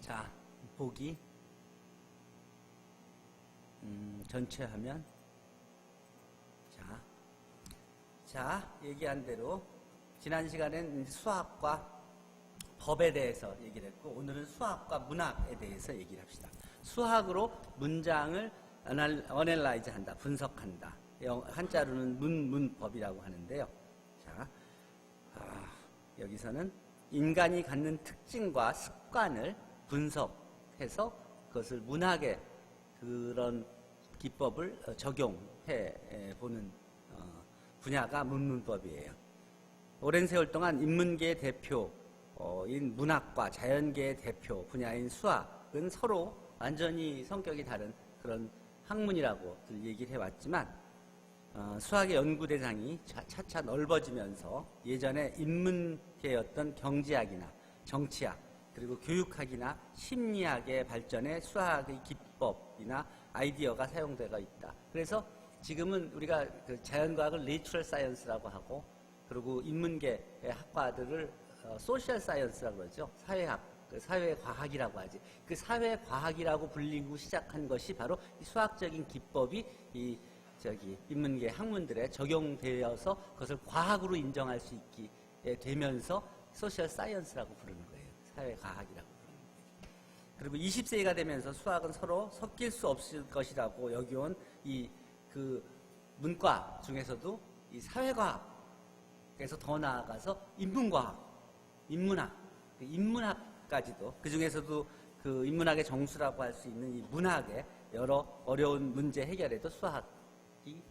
자, 보기 전체 화면. 자, 얘기한 대로 지난 시간엔 수학과 법에 대해서 얘기를 했고, 오늘은 수학과 문학에 대해서 얘기를 합시다. 수학으로 문장을 어널라이즈 한다, 분석한다. 한자로는 문법이라고 하는데요. 자, 여기서는 인간이 갖는 특징과 습관을 분석해서 그것을 문학의 그런 기법을 적용해 보는 분야가 문문법이에요. 오랜 세월 동안 인문계의 대표인 문학과 자연계의 대표 분야인 수학은 서로 완전히 성격이 다른 그런 학문이라고 얘기를 해왔지만, 수학의 연구 대상이 차차 넓어지면서 예전에 인문계였던 경제학이나 정치학, 그리고 교육학이나 심리학의 발전에 수학의 기법이나 아이디어가 사용되고 있다. 그래서 지금은 우리가 그 자연과학을 내추럴 사이언스라고 하고, 그리고 인문계의 학과들을 소셜 사이언스라고 그러죠. 사회학, 사회과학이라고 하지. 그 사회과학이라고 불리고 시작한 것이 바로 이 수학적인 기법이 인문계 학문들에 적용되어서 그것을 과학으로 인정할 수 있게 되면서 소셜 사이언스라고 부르는 거예요. 사회과학이라고 부르는 거예요. 그리고 20세기가 되면서 수학은 서로 섞일 수 없을 것이라고 여겨온 그 문과 중에서도 이 사회과학에서 더 나아가서 인문과학, 인문학까지도, 그 중에서도 그 인문학의 정수라고 할 수 있는 이 문학의 여러 어려운 문제 해결에도 수학이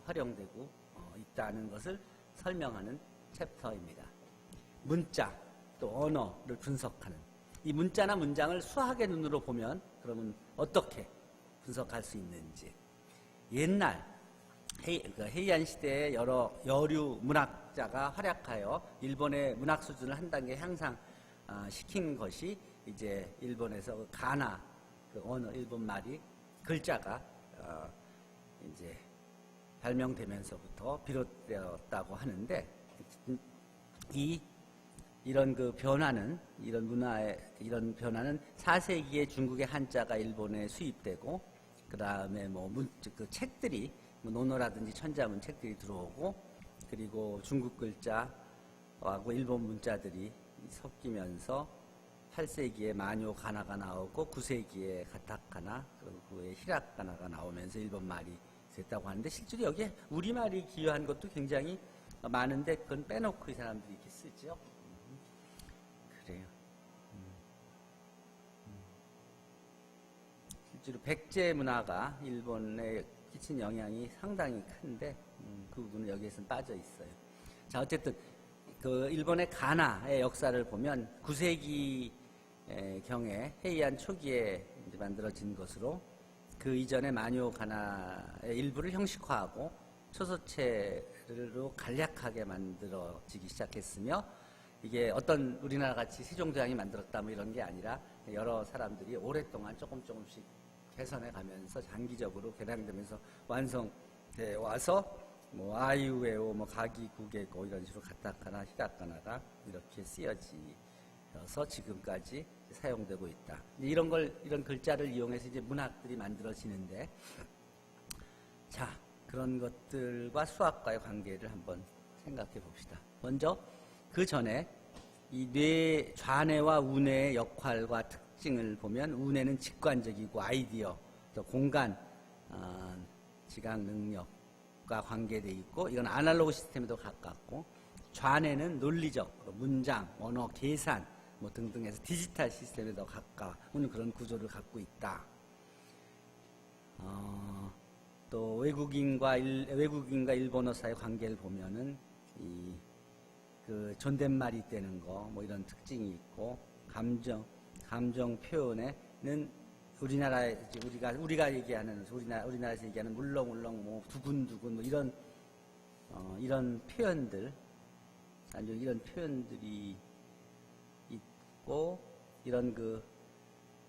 활용되고 있다는 것을 설명하는 챕터입니다. 문자, 또 언어를 분석하는 이 문자나 문장을 수학의 눈으로 보면 그러면 어떻게 분석할 수 있는지. 옛날 헤이안 시대에 여러 여류 문학자가 활약하여 일본의 문학 수준을 한 단계 향상시킨 것이 이제 일본에서 가나 그 언어, 일본 말이 글자가 이제 발명되면서부터 비롯되었다고 하는데, 이런 그 변화는, 이런 문화의 이런 변화는 4세기에 중국의 한자가 일본에 수입되고, 그 다음에 그 책들이, 논어라든지 천자문 책들이 들어오고, 그리고 중국 글자하고 일본 문자들이 섞이면서 8세기에 만요 가나가 나오고, 9세기에 가타카나, 그리고 히라가나가 나오면서 일본 말이 됐다고 하는데, 실제로 여기에 우리말이 기여한 것도 굉장히 많은데, 그건 빼놓고 이 사람들이 이렇게 쓰죠. 그래요. 실제로 백제 문화가 일본에 끼친 영향이 상당히 큰데, 그 부분은 여기에서는 빠져 있어요. 자, 어쨌든 그 일본의 가나의 역사를 보면 9세기 경에 헤이안 초기에 이제 만들어진 것으로, 그 이전에 만요 가나의 일부를 형식화하고 초서체로 간략하게 만들어지기 시작했으며, 이게 어떤 우리나라 같이 세종대왕이 만들었다 뭐 이런 게 아니라 여러 사람들이 오랫동안 조금씩 개선해 가면서 장기적으로 개량되면서 완성돼 와서 아이우에오, 가기국에고 이런 식으로 가타카나 히라가나가 이렇게 쓰여져서 지금까지 사용되고 있다. 이런 글자를 이용해서 이제 문학들이 만들어지는데, 자, 그런 것들과 수학과의 관계를 한번 생각해 봅시다. 먼저 그 전에 이 좌뇌와 우뇌의 역할과 특징을 보면, 우뇌는 직관적이고 아이디어, 또 공간, 지각 능력과 관계되어 있고, 이건 아날로그 시스템에도 가깝고, 좌뇌는 논리적, 문장, 언어, 계산 등등해서 디지털 시스템에 더 가까운 그런 구조를 갖고 있다. 또 외국인과 일본어 사이의 관계를 보면은 그 존댓말이 되는 거 이런 특징이 있고, 감정 표현에는 우리가 얘기하는, 우리나라에서 얘기하는 물렁물렁 두근두근 이런 표현들, 아주 이런 표현들이 있고, 이런 그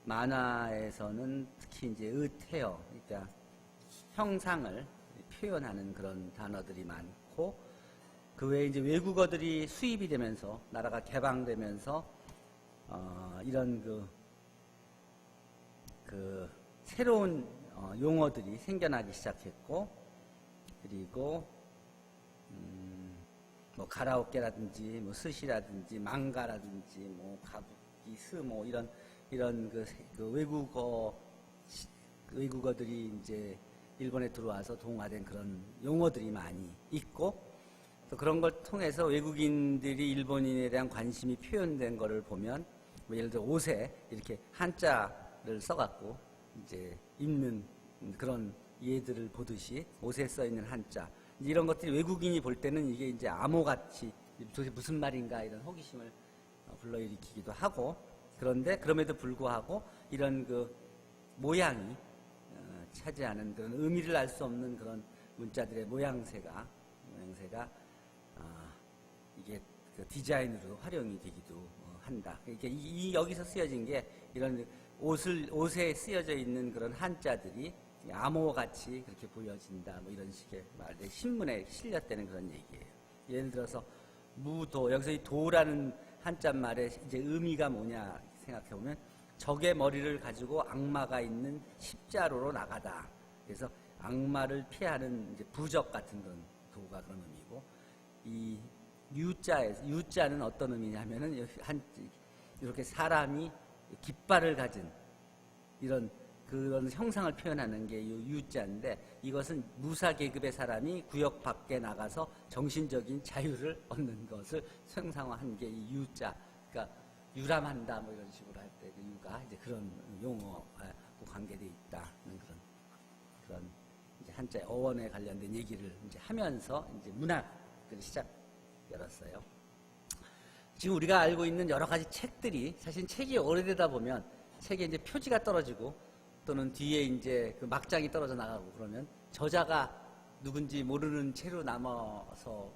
만화에서는 특히 이제 의태어, 그러니까 형상을 표현하는 그런 단어들이 많고, 그 외에 이제 외국어들이 수입이 되면서, 나라가 개방되면서 이런 그 그 새로운 용어들이 생겨나기 시작했고, 그리고 뭐 가라오케라든지 뭐 스시라든지 망가라든지 뭐 가부키 스뭐 이런 그 외국어들이 이제 일본에 들어와서 동화된 그런 용어들이 많이 있고, 또 그런 걸 통해서 외국인들이 일본인에 대한 관심이 표현된 거를 보면, 뭐 예를 들어 옷에 이렇게 한자를 써갖고 이제 입는 그런 예들을 보듯이 옷에 써 있는 한자, 이런 것들이 외국인이 볼 때는 이게 이제 암호같이 도대체 무슨 말인가 이런 호기심을 불러일으키기도 하고, 그런데 그럼에도 불구하고 이런 그 모양이 차지하는 그런 의미를 알 수 없는 그런 문자들의 모양새가 이게 그 디자인으로 활용이 되기도 한다. 그러니까 여기서 쓰여진 게 이런 옷에 쓰여져 있는 그런 한자들이 암호같이 그렇게 보여진다. 뭐 이런 식의 말들, 신문에 실렸다는 그런 얘기예요. 예를 들어서 무도, 여기서 이 도라는 한자말의 이제 의미가 뭐냐 생각해 보면, 적의 머리를 가지고 악마가 있는 십자로로 나가다. 그래서 악마를 피하는 이제 부적 같은 그런 도가 그런 의미고, 이 유자는 어떤 의미냐면은 이렇게 사람이 깃발을 가진 그런 형상을 표현하는 게 유자인데, 이것은 무사 계급의 사람이 구역 밖에 나가서 정신적인 자유를 얻는 것을 형상화한 게 이 유자. 그러니까 유람한다 뭐 이런 식으로 할 때 그 유가 이제 그런 용어하고 관계되어 있다는 그런 이제 한자의 어원에 관련된 얘기를 이제 하면서 이제 문학을 열었어요. 지금 우리가 알고 있는 여러 가지 책들이, 사실 책이 오래되다 보면 책에 이제 표지가 떨어지고 또는 뒤에 이제 그 막장이 떨어져 나가고 그러면 저자가 누군지 모르는 채로 남아서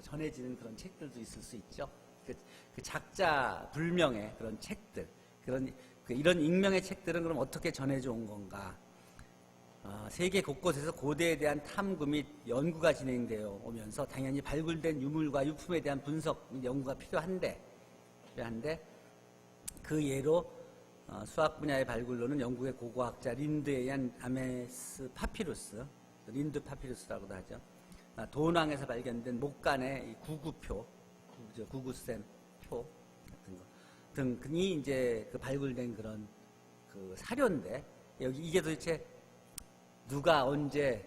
전해지는 그런 책들도 있을 수 있죠. 그 작자 불명의 그런 책들, 이런 익명의 책들은 그럼 어떻게 전해져 온 건가? 세계 곳곳에서 고대에 대한 탐구 및 연구가 진행되어 오면서 당연히 발굴된 유물과 유품에 대한 분석 및 연구가 필요한데 그 예로 수학 분야의 발굴로는 영국의 고고학자 린드에 의한 아메스 파피루스, 린드 파피루스라고도 하죠. 도낭에서 발견된 목간의 이 구구표, 구구셈 표 같은 거 등이 이제 그 발굴된 그런 그 사료인데, 이게 도대체 누가 언제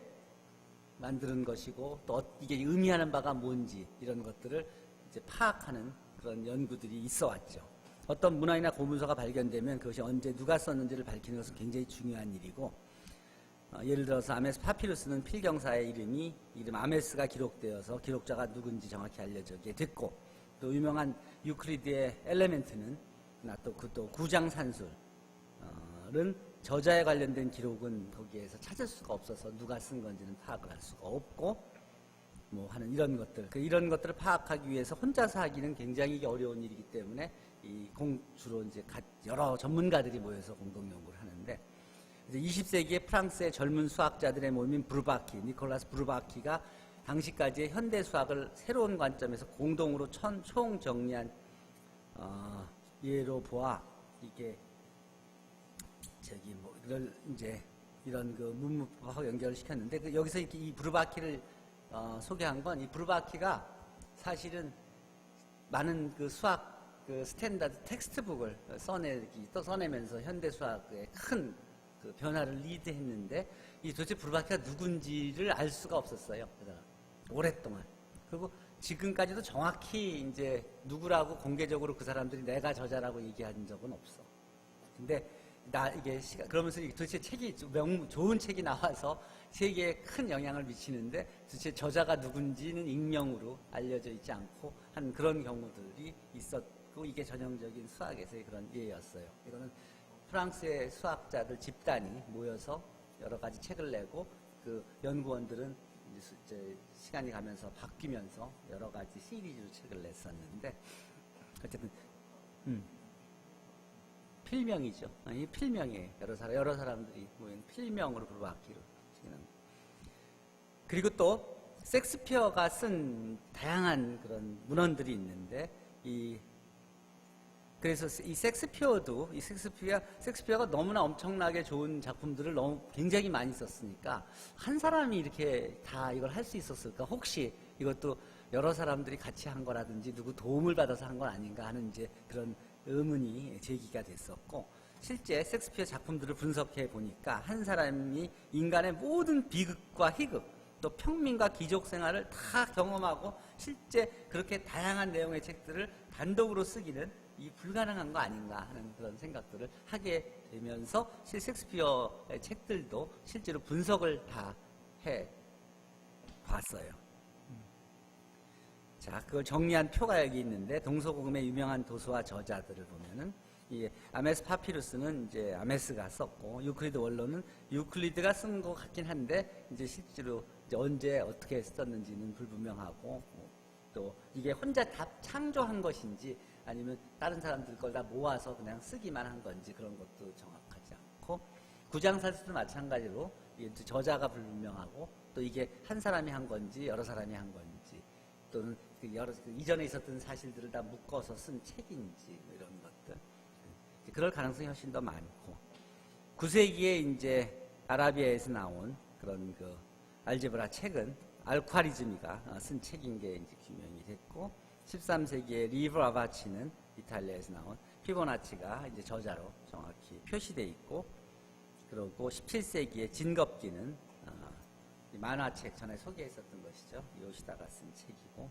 만드는 것이고 또 이게 의미하는 바가 뭔지 이런 것들을 이제 파악하는 그런 연구들이 있어 왔죠. 어떤 문화이나 고문서가 발견되면 그것이 언제 누가 썼는지를 밝히는 것은 굉장히 중요한 일이고, 예를 들어서 아메스 파피루스는 필경사의 이름 아메스가 기록되어서 기록자가 누군지 정확히 알려지게 됐고, 또 유명한 유클리드의 엘레멘트는 또 구장산술은 저자에 관련된 기록은 거기에서 찾을 수가 없어서 누가 쓴 건지는 파악을 할 수가 없고, 뭐 하는 이런 것들, 이런 것들을 파악하기 위해서 혼자서 하기는 굉장히 어려운 일이기 때문에 주로 이제 여러 전문가들이 모여서 공동 연구를 하는데, 이제 20세기에 프랑스의 젊은 수학자들의 모임인 니콜라스 브루바키가 당시까지의 현대 수학을 새로운 관점에서 공동으로 총 정리한 예로 보아 이게 이런 그 문무법하고 연결을 시켰는데, 여기서 이 브루바키를 소개한 건, 이 브루바키가 사실은 많은 그 수학 그 스탠다드 텍스트북을 써내면서 현대 수학에 큰 그 변화를 리드했는데, 이 도대체 브루바키가 누군지를 알 수가 없었어요. 오랫동안. 그리고 지금까지도 정확히 이제 누구라고 공개적으로 그 사람들이 내가 저자라고 얘기한 적은 없어. 근데 그러면서 도대체 좋은 책이 나와서 세계에 큰 영향을 미치는데 도대체 저자가 누군지는 익명으로 알려져 있지 않고 한 그런 경우들이 있었고, 이게 전형적인 수학에서의 그런 예였어요. 이거는 프랑스의 수학자들 집단이 모여서 여러 가지 책을 내고, 그 연구원들은 이제 시간이 가면서 바뀌면서 여러 가지 시리즈로 책을 냈었는데, 어쨌든 필명이죠. 이 필명이에요. 여러 사람들이 모인 필명으로 브루바키로. 그리고 또 섹스피어가 쓴 다양한 그런 문헌들이 있는데, 그래서 이 섹스피어가 너무나 엄청나게 좋은 작품들을 너무 굉장히 많이 썼으니까 한 사람이 이렇게 다 이걸 할 수 있었을까? 혹시 이것도 여러 사람들이 같이 한 거라든지 누구 도움을 받아서 한 건 아닌가 하는 이제 그런 의문이 제기가 됐었고, 실제 섹스피어 작품들을 분석해 보니까 한 사람이 인간의 모든 비극과 희극, 또 평민과 귀족 생활을 다 경험하고 실제 그렇게 다양한 내용의 책들을 단독으로 쓰기는 이 불가능한 거 아닌가 하는 그런 생각들을 하게 되면서 섹스피어의 책들도 실제로 분석을 다 해 봤어요. 자, 그걸 정리한 표가 여기 있는데, 동서고금의 유명한 도서와 저자들을 보면은 이 아메스 파피루스는 이제 아메스가 썼고, 유클리드 원론은 유클리드가 쓴 것 같긴 한데 이제 실제로 이제 언제 어떻게 썼는지는 불분명하고, 또 이게 혼자 다 창조한 것인지 아니면 다른 사람들 걸 다 모아서 그냥 쓰기만 한 건지 그런 것도 정확하지 않고, 구장사스도 마찬가지로 이게 저자가 불분명하고, 또 이게 한 사람이 한 건지 여러 사람이 한 건지, 또는 이전에 있었던 사실들을 다 묶어서 쓴 책인지 뭐 이런 것들, 그럴 가능성이 훨씬 더 많고, 9세기에 이제 아라비아에서 나온 그런 그 알제브라 책은 알콰리즈미가 쓴 책인 게 이제 규명이 됐고, 13세기에 리브 아바치는 이탈리아에서 나온 피보나치가 이제 저자로 정확히 표시돼 있고, 그리고 17세기에 진겁기는 만화책 전에 소개했었던 것이죠. 요시다가 쓴 책이고,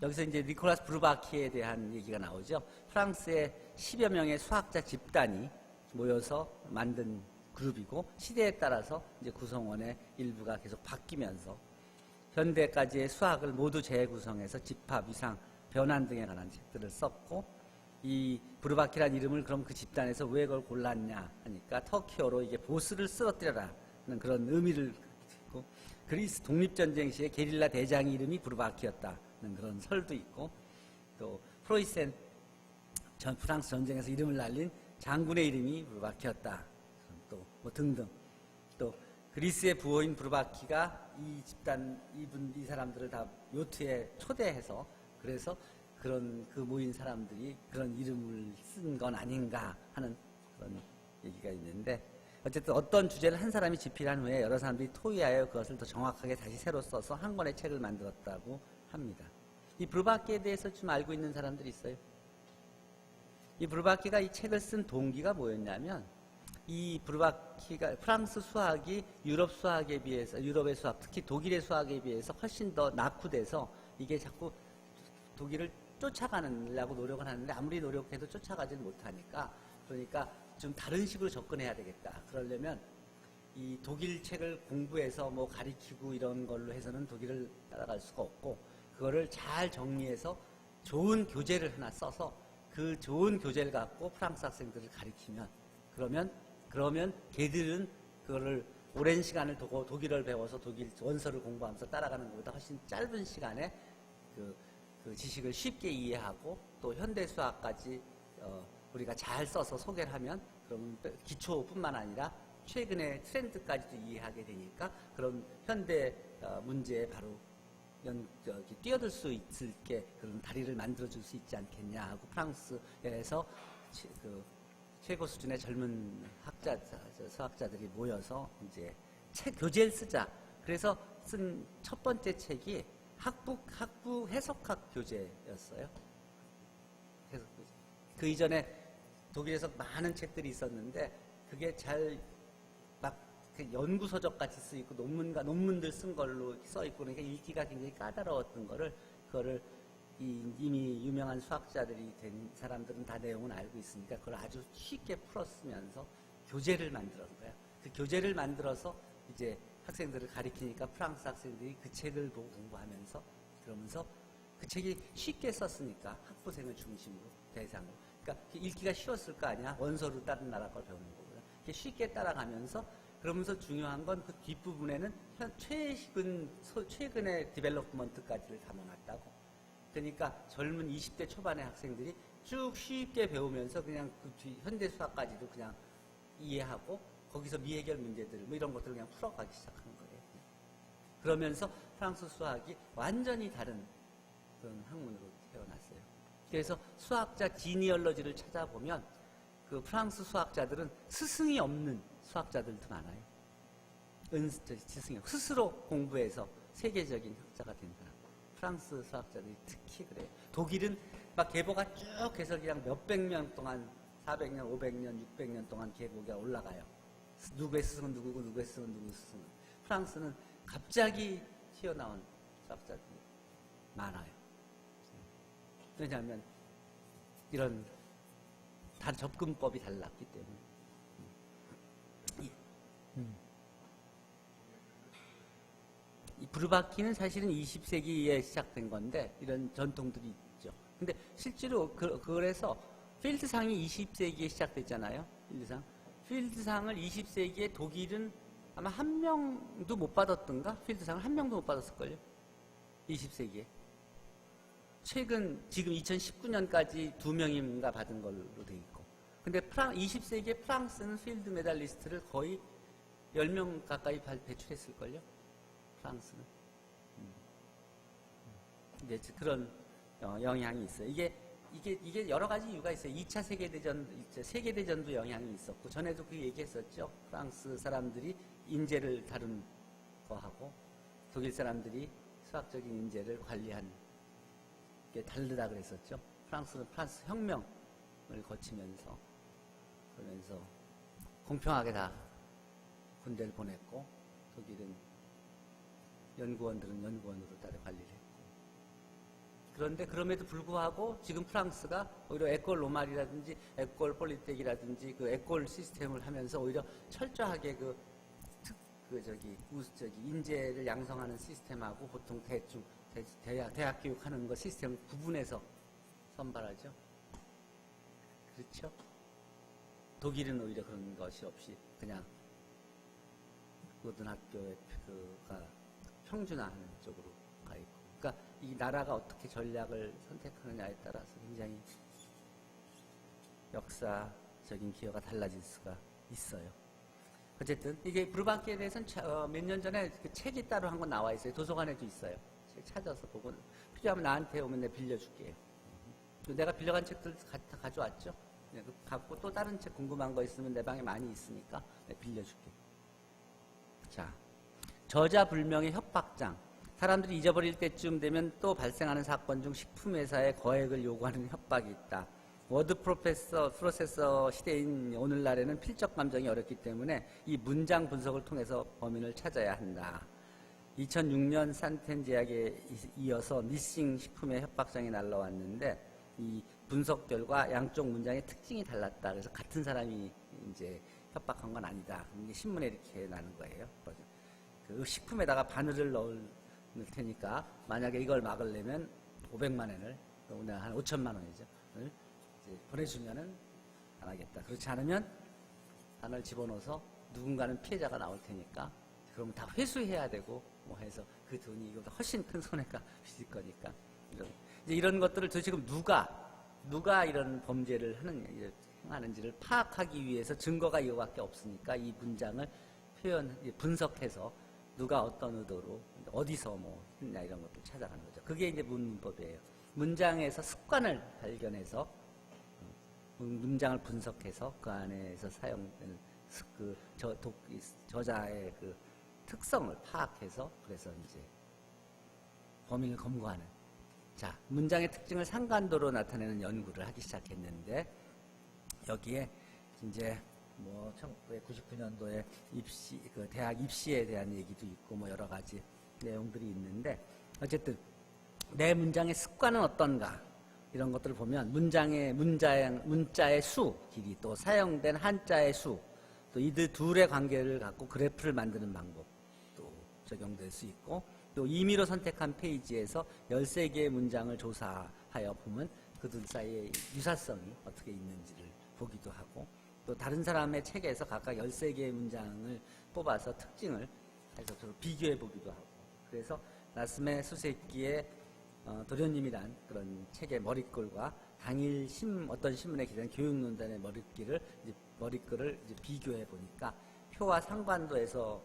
여기서 이제 니콜라스 브루바키에 대한 얘기가 나오죠. 프랑스의 10여 명의 수학자 집단이 모여서 만든 그룹이고, 시대에 따라서 이제 구성원의 일부가 계속 바뀌면서 현대까지의 수학을 모두 재구성해서 집합, 위상, 변환 등에 관한 책들을 썼고, 이 브루바키라는 이름을 그럼 그 집단에서 왜 그걸 골랐냐 하니까 터키어로 이게 보스를 쓰러뜨려라 하는 그런 의미를 듣고, 그리스 독립전쟁 시에 게릴라 대장 이름이 브루바키였다는 그런 설도 있고, 또 프로이센 프랑스 전쟁에서 이름을 날린 장군의 이름이 브루바키였다, 또 뭐 등등. 또 그리스의 부호인 브루바키가 이 집단 이 사람들을 다 요트에 초대해서, 그래서 그런 그 모인 사람들이 그런 이름을 쓴 건 아닌가 하는 그런 얘기가 있는데, 어쨌든 어떤 주제를 한 사람이 집필한 후에 여러 사람들이 토의하여 그것을 더 정확하게 다시 새로 써서 한 권의 책을 만들었다고 합니다. 이 브루바키에 대해서 좀 알고 있는 사람들이 있어요. 이 브루바키가 이 책을 쓴 동기가 뭐였냐면, 이 브루바키가 프랑스 수학이 유럽 수학에 비해서, 유럽의 수학, 특히 독일의 수학에 비해서 훨씬 더 낙후돼서 이게 자꾸 독일을 쫓아가려고 노력을 하는데 아무리 노력해도 쫓아가지 못하니까, 그러니까 좀 다른 식으로 접근해야 되겠다. 그러려면 이 독일 책을 공부해서 뭐 가리키고 이런 걸로 해서는 독일을 따라갈 수가 없고, 그거를 잘 정리해서 좋은 교재를 하나 써서 그 좋은 교재를 갖고 프랑스 학생들을 가리키면, 그러면 걔들은 그거를 오랜 시간을 두고 독일어를 배워서 독일 원서를 공부하면서 따라가는 것보다 훨씬 짧은 시간에 그 지식을 쉽게 이해하고, 또 현대 수학까지 우리가 잘 써서 소개를 하면, 그러면 기초뿐만 아니라 최근의 트렌드까지도 이해하게 되니까 그런 현대 문제에 바로 뛰어들 수 있게 그런 다리를 만들어줄 수 있지 않겠냐 하고, 프랑스에서 최고 수준의 젊은 수학자들이 모여서 이제 교재를 쓰자. 그래서 쓴 첫 번째 책이 학부 해석학 교재였어요. 그 이전에 독일에서 많은 책들이 있었는데 그게 잘 막 연구서적 같이 쓰 있고 논문들 쓴 걸로 써 있고, 그러니까 읽기가 굉장히 까다로웠던 그거를 이미 유명한 수학자들이 된 사람들은 다 내용은 알고 있으니까 그걸 아주 쉽게 풀었으면서 교재를 만들었 거야. 그 교재를 만들어서 이제 학생들을 가리키니까 프랑스 학생들이 그 책을 보고 공부하면서, 그러면서 그 책이 쉽게 썼으니까 학부생을 중심으로 대상으로, 그러니까 읽기가 쉬웠을 거 아니야. 원서로 다른 나라 걸 배우는 거고요. 쉽게 따라가면서, 그러면서 중요한 건 그 뒷부분에는 최근의 디벨롭먼트까지를 담아놨다고. 그러니까 젊은 20대 초반의 학생들이 쭉 쉽게 배우면서 그냥 그 현대 수학까지도 그냥 이해하고, 거기서 미해결 문제들 뭐 이런 것들을 그냥 풀어가기 시작하는 거예요. 그러면서 프랑스 수학이 완전히 다른 그런 학문으로 태어났어요. 그래서 수학자 지니얼러지를 찾아보면 그 프랑스 수학자들은 스승이 없는 수학자들도 많아요. 스승이 스스로 공부해서 세계적인 학자가 된 사람. 프랑스 수학자들이 특히 그래요. 독일은 막 계보가 쭉 해서 그냥 몇백 년 동안 400년, 500년, 600년 동안 계보가 올라가요. 누구의 스승은 누구고 누구의 스승은 누구의 스승은. 프랑스는 갑자기 튀어나온 수학자들이 많아요. 왜냐하면 이런 접근법이 달랐기 때문에. 이 부르바키는 사실은 20세기에 시작된 건데 이런 전통들이 있죠. 근데 실제로 그래서 필드상이 20세기에 시작됐잖아요. 필드상을 20세기에 독일은 아마 한 명도 못 받았던가? 필드상을 한 명도 못 받았을걸요. 20세기에. 지금 2019년까지 2명인가 받은 걸로 돼 있고. 근데 20세기에 프랑스는 필드 메달리스트를 거의 10명 가까이 배출했을걸요. 프랑스는. 이제 그런 영향이 있어요. 이게 여러 가지 이유가 있어요. 2차 세계대전도 영향이 있었고, 전에도 그 얘기했었죠. 프랑스 사람들이 인재를 다룬 거하고, 독일 사람들이 수학적인 인재를 관리한 게 다르다 그랬었죠. 프랑스는 프랑스 혁명을 거치면서, 그러면서 공평하게 다 군대를 보냈고, 독일은 연구원들은 연구원으로 따로 관리를 했고. 그런데 그럼에도 불구하고 지금 프랑스가 오히려 에콜 로말이라든지 에콜 폴리텍이라든지 그 에콜 시스템을 하면서 오히려 철저하게 인재를 양성하는 시스템하고 보통 대학 교육하는 거 시스템을 구분해서 선발하죠. 그렇죠? 독일은 오히려 그런 것이 없이 그냥 고등학교의 평준화하는 쪽으로 가 있고. 그러니까 이 나라가 어떻게 전략을 선택하느냐에 따라서 굉장히 역사적인 기여가 달라질 수가 있어요. 어쨌든 이게 부르바키에 대해서는 몇 년 전에 그 책이 따로 한 권 나와 있어요. 도서관에도 있어요. 책 찾아서 보고 필요하면 나한테 오면 내가 빌려줄게요. 내가 빌려간 책들 다 가져왔죠. 갖고 또 다른 책 궁금한 거 있으면 내 방에 많이 있으니까 내가 빌려줄게. 자, 저자불명의 협박장. 사람들이 잊어버릴 때쯤 되면 또 발생하는 사건 중 식품회사에 거액을 요구하는 협박이 있다. 워드 프로세서 시대인 오늘날에는 필적 감정이 어렵기 때문에 이 문장 분석을 통해서 범인을 찾아야 한다. 2006년 산텐 제약에 이어서 니싱 식품의 협박장이 날라왔는데 이 분석 결과 양쪽 문장의 특징이 달랐다. 그래서 같은 사람이 이제 협박한 건 아니다. 이게 신문에 이렇게 나는 거예요. 그 식품에다가 바늘을 넣을 테니까 만약에 이걸 막으려면 500만 원을, 오늘 한 5천만 원이죠. 이제 보내주면은 안 하겠다. 그렇지 않으면 바늘 집어넣어서 누군가는 피해자가 나올 테니까 그러면 다 회수해야 되고 뭐 해서 그 돈이 이거보다 훨씬 큰 손해가 빚을 거니까 이제 이런 것들을 지금 누가 이런 범죄를 행하는지를 파악하기 위해서 증거가 이거밖에 없으니까 이 문장을 분석해서 누가 어떤 의도로 어디서 뭐 했냐 이런 것들 찾아가는 거죠. 그게 이제 문법이에요. 문장에서 습관을 발견해서 문장을 분석해서 그 안에서 사용되는 저자의 그 특성을 파악해서 그래서 이제 범인을 검거하는. 자, 문장의 특징을 상관도로 나타내는 연구를 하기 시작했는데 여기에 이제 뭐 1999년도에 대학 입시에 대한 얘기도 있고 뭐 여러 가지 내용들이 있는데 어쨌든 내 문장의 습관은 어떤가 이런 것들을 보면 문자의 수, 길이 또 사용된 한자의 수, 또 이들 둘의 관계를 갖고 그래프를 만드는 방법도 적용될 수 있고 또 임의로 선택한 페이지에서 13개의 문장을 조사하여 보면 그들 사이의 유사성이 어떻게 있는지를 보기도 하고 또 다른 사람의 책에서 각각 13개의 문장을 뽑아서 특징을 해서 서로 비교해 보기도 하고 그래서 나스메 수세키의 도련님이란 그런 책의 머릿글과 당일 어떤 신문에 기재된 교육논단의 머릿글을 이제 비교해 보니까 표와 상관도에서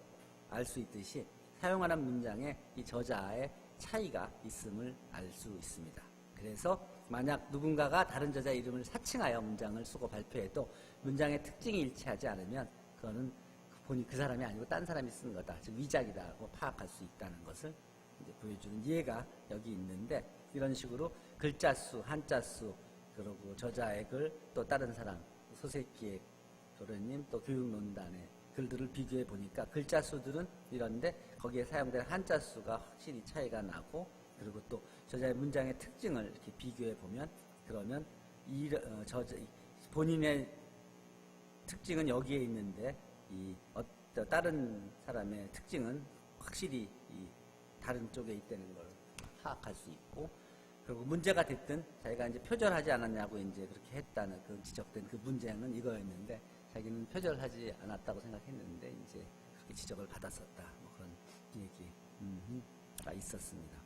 알 수 있듯이 사용하는 문장에 이 저자의 차이가 있음을 알 수 있습니다. 그래서 만약 누군가가 다른 저자 이름을 사칭하여 문장을 쓰고 발표해도 문장의 특징이 일치하지 않으면 그거는 본인 그 사람이 아니고 딴 사람이 쓴 거다. 즉 위작이다고 파악할 수 있다는 것을 이제 보여주는 예가 여기 있는데, 이런 식으로 글자 수, 한자 수, 그리고 저자의 글, 또 다른 사람, 소세기의 도련님, 또 교육논단의 글들을 비교해 보니까 글자 수들은 이런데 거기에 사용된 한자 수가 확실히 차이가 나고, 그리고 또 저자의 문장의 특징을 이렇게 비교해 보면, 그러면 본인의 특징은 여기에 있는데 다른 사람의 특징은 확실히 다른 쪽에 있다는 걸 파악할 수 있고, 그리고 문제가 됐든 자기가 이제 표절하지 않았냐고 이제 그렇게 했다는 그 지적된 그 문제는 이거였는데, 자기는 표절하지 않았다고 생각했는데 이제 그렇게 지적을 받았었다. 뭐 그런 얘기가 있었습니다.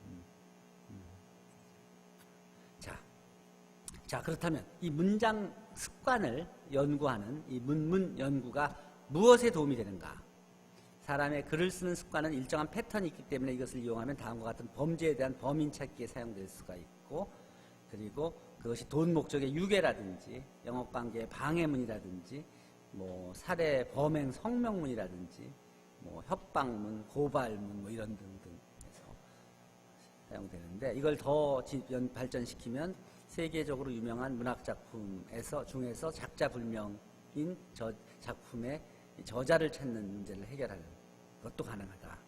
자, 그렇다면 이 문장 습관을 연구하는 이 문문 연구가 무엇에 도움이 되는가? 사람의 글을 쓰는 습관은 일정한 패턴이 있기 때문에 이것을 이용하면 다음과 같은 범죄에 대한 범인 찾기에 사용될 수가 있고, 그리고 그것이 돈 목적의 유괴라든지 영업관계의 방해문이라든지 뭐 살해 범행 성명문이라든지 뭐 협박문, 고발문 뭐 이런 등등해서 사용되는데, 이걸 더 발전시키면 세계적으로 유명한 문학작품 중에서 작자불명인 작품의 저자를 찾는 문제를 해결하는 것도 가능하다.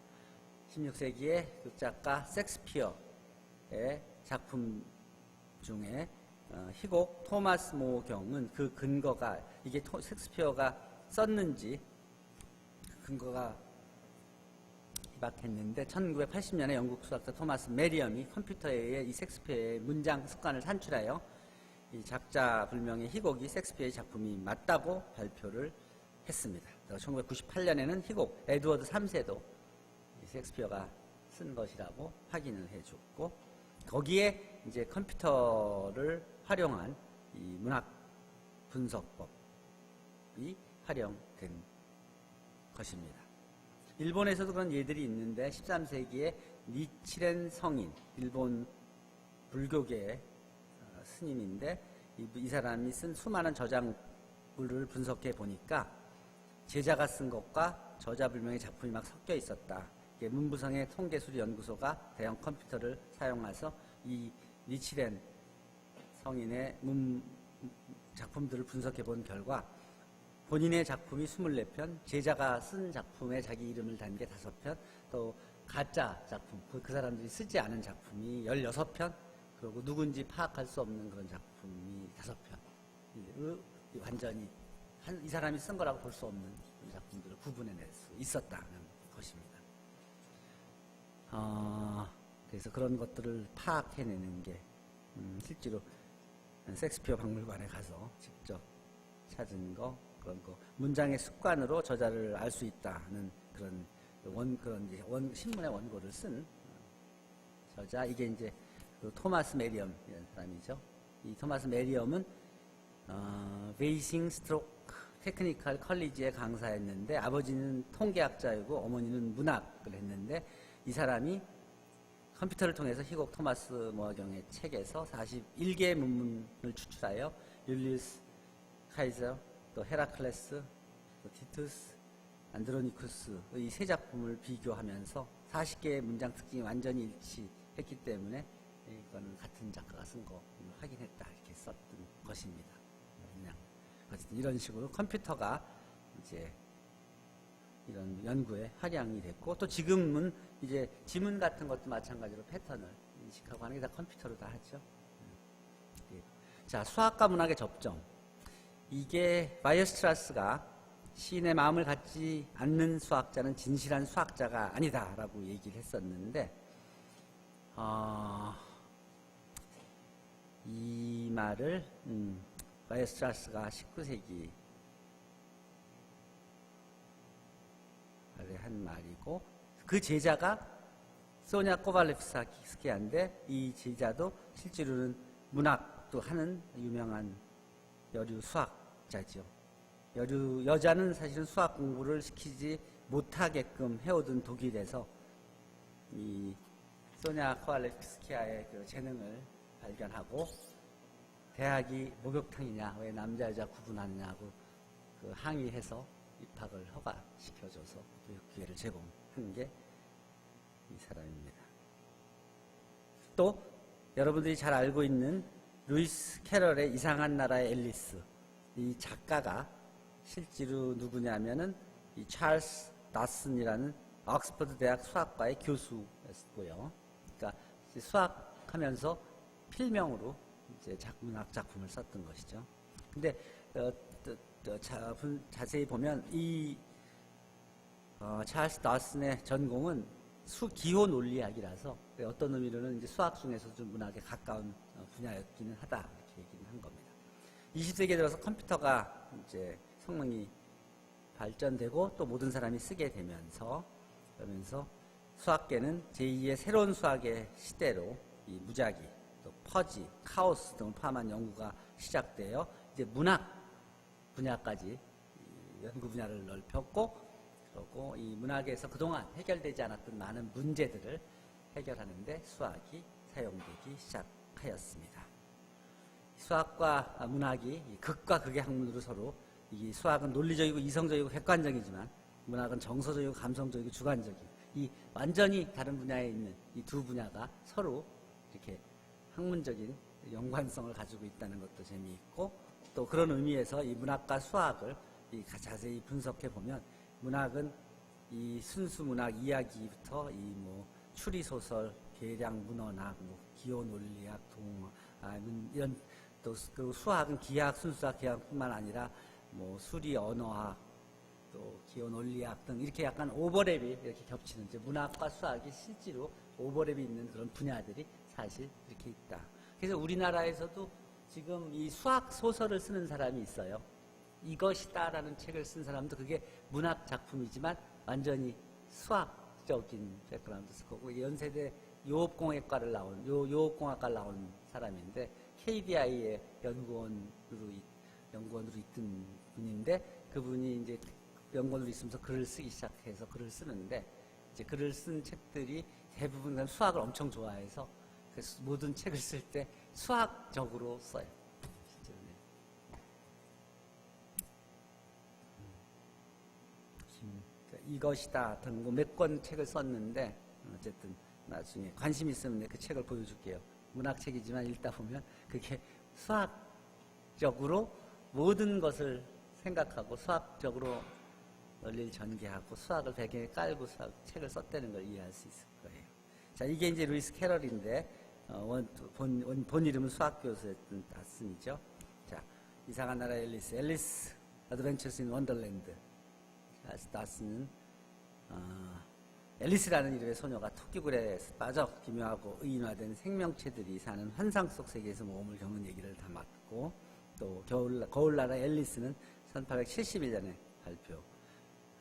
16세기의 극작가 섹스피어의 작품 중에 희곡 토마스 모 경은 그 근거가 이게 섹스피어가 썼는지 근거가 희박했는데, 1980년에 영국 수학자 토마스 메리엄이 컴퓨터에 의해 이 섹스피어의 문장 습관을 산출하여 이 작자불명의 희곡이 섹스피어의 작품이 맞다고 발표를 했습니다. 1998년에는 희곡 에드워드 3세도 섹스피어가 쓴 것이라고 확인을 해줬고, 거기에 이제 컴퓨터를 활용한 이 문학 분석법이 활용된 것입니다. 일본에서도 그런 예들이 있는데, 13세기에 니치렌 성인, 일본 불교계의 스님인데 이 사람이 쓴 수많은 저작물을 분석해 보니까 제자가 쓴 것과 저자불명의 작품이 막 섞여 있었다. 문부성의 통계수리연구소가 대형 컴퓨터를 사용해서 이 니치렌 성인의 작품들을 분석해 본 결과 본인의 작품이 24편, 제자가 쓴 작품에 자기 이름을 단 게 5편, 또 가짜 작품, 그 사람들이 쓰지 않은 작품이 16편, 그리고 누군지 파악할 수 없는 그런 작품이 5편. 완전히 이 사람이 쓴 거라고 볼 수 없는 작품들을 구분해낼 수 있었다는 것입니다. 그래서 그런 것들을 파악해내는 게 실제로 섹스피어 박물관에 가서 직접 찾은 거, 그런 거, 문장의 습관으로 저자를 알 수 있다는 그런 신문의 원고를 쓴 저자, 이게 이제 그 토마스 메리엄이라는 사람이죠. 이 토마스 메리엄은 베이싱 스트로크 테크니컬 컬리지에 강사했는데, 아버지는 통계학자이고 어머니는 문학을 했는데, 이 사람이 컴퓨터를 통해서 희곡 토마스 모어경의 책에서 41개의 문문을 추출하여 율리우스 카이저, 또 헤라클레스, 또 티투스, 안드로니쿠스 이 세 작품을 비교하면서 40개의 문장 특징이 완전히 일치했기 때문에 이건 같은 작가가 쓴 거 확인했다, 이렇게 썼던 것입니다. 그냥 어쨌든 이런 식으로 컴퓨터가 이제 이런 연구에 활용이 됐고, 또 지금은 이제 지문 같은 것도 마찬가지로 패턴을 인식하고 하는 게 다 컴퓨터로 다 하죠. 자, 수학과 문학의 접점. 이게 바이어스트라스가 시인의 마음을 갖지 않는 수학자는 진실한 수학자가 아니다라고 얘기를 했었는데, 이 말을 바이어스트라스가 19세기 말에 한 말이고, 그 제자가 소냐 코발레프스키인데, 이 제자도 실제로는 문학도 하는 유명한 여류 수학자죠. 여자는 사실은 수학 공부를 시키지 못하게끔 해오던 독일에서 이 소냐 코발레프스키아의 그 재능을 발견하고 대학이 목욕탕이냐, 왜 남자 여자 구분하느냐고 그 항의해서 입학을 허가시켜줘서 교육 기회를 제공한 게 이 사람입니다. 또 여러분들이 잘 알고 있는 루이스 캐럴의 이상한 나라의 앨리스, 이 작가가 실제로 누구냐면은 이 찰스 다슨이라는 옥스퍼드 대학 수학과의 교수였고요. 그러니까 수학하면서 필명으로 이제 문학 작품을 썼던 것이죠. 근데 자세히 보면 이 찰스 다슨의 전공은 기호 논리학이라서 어떤 의미로는 이제 수학 중에서 좀 문학에 가까운 분야였기는 하다 이렇게 얘기는 한 겁니다. 20세기에 들어서 컴퓨터가 이제 성능이 발전되고 또 모든 사람이 쓰게 되면서 그러면서 수학계는 제2의 새로운 수학의 시대로 이 무작위, 또 퍼지, 카오스 등을 포함한 연구가 시작되어 이제 문학 분야까지 연구 분야를 넓혔고, 그리고 이 문학에서 그동안 해결되지 않았던 많은 문제들을 해결하는데 수학이 사용되기 시작하였습니다. 수학과 문학이 극과 극의 학문으로 서로, 이 수학은 논리적이고 이성적이고 객관적이지만 문학은 정서적이고 감성적이고 주관적인 이 완전히 다른 분야에 있는 이 두 분야가 서로 이렇게 학문적인 연관성을 가지고 있다는 것도 재미있고, 또 그런 의미에서 이 문학과 수학을 자세히 분석해 보면 문학은 이 순수 문학 이야기부터 이 뭐 추리 소설, 계량 문헌학, 뭐 기호 논리학, 동화 이런, 또 그 수학은 기하학, 순수학, 기하학뿐만 아니라 뭐 수리 언어학, 또 기호 논리학 등 이렇게 약간 오버랩이 이렇게 겹치는, 이제 문학과 수학이 실제로 오버랩이 있는 그런 분야들이 사실 이렇게 있다. 그래서 우리나라에서도 지금 이 수학 소설을 쓰는 사람이 있어요. 이것이다라는 책을 쓴 사람도 그게 문학 작품이지만 완전히 수학적인 백그라운드 거고, 연세대 요업공학과를 나온 사람인데 KDI의 연구원으로 있던 분인데, 그분이 이제 연구원으로 있으면서 글을 쓰기 시작해서 글을 쓰는데, 이제 글을 쓴 책들이 대부분 수학을 엄청 좋아해서 그 모든 책을 쓸 때 수학적으로 써요. 이것이다 등뭐 몇 권 책을 썼는데, 어쨌든 나중에 관심 있으면 그 책을 보여줄게요. 문학책이지만 읽다 보면 그게 수학적으로 모든 것을 생각하고 수학적으로 논리를 전개하고 수학을 배경에 깔고 책을 썼다는 걸 이해할 수 있을 거예요. 자, 이게 이제 루이스 캐럴인데 본 이름은 수학교수였던 다슨이죠. 자, 이상한 나라 앨리스 어드벤처스 인 원더랜드. 다슨은 앨리스라는 이름의 소녀가 토끼굴에 빠져 기묘하고 의인화된 생명체들이 사는 환상 속 세계에서 모험을 겪는 얘기를 담았고, 또 거울나라 앨리스는 1871년에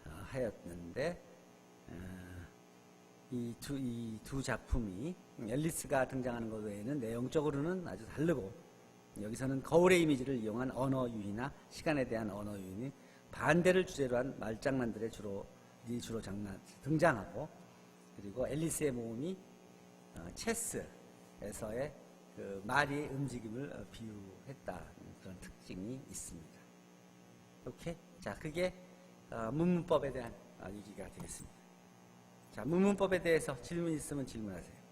발표하였는데, 이 두 작품이 앨리스가 등장하는 것 외에는 내용적으로는 아주 다르고, 여기서는 거울의 이미지를 이용한 언어 유희나 시간에 대한 언어 유희는 반대를 주제로 한 말장난들의 주로 등장하고, 그리고 앨리스의 모험이 체스에서의 그 말의 움직임을 비유했다는 그런 특징이 있습니다. 오케이? 자, 그게 문문법에 대한 얘기가 되겠습니다. 자, 문문법에 대해서 질문 있으면 질문하세요.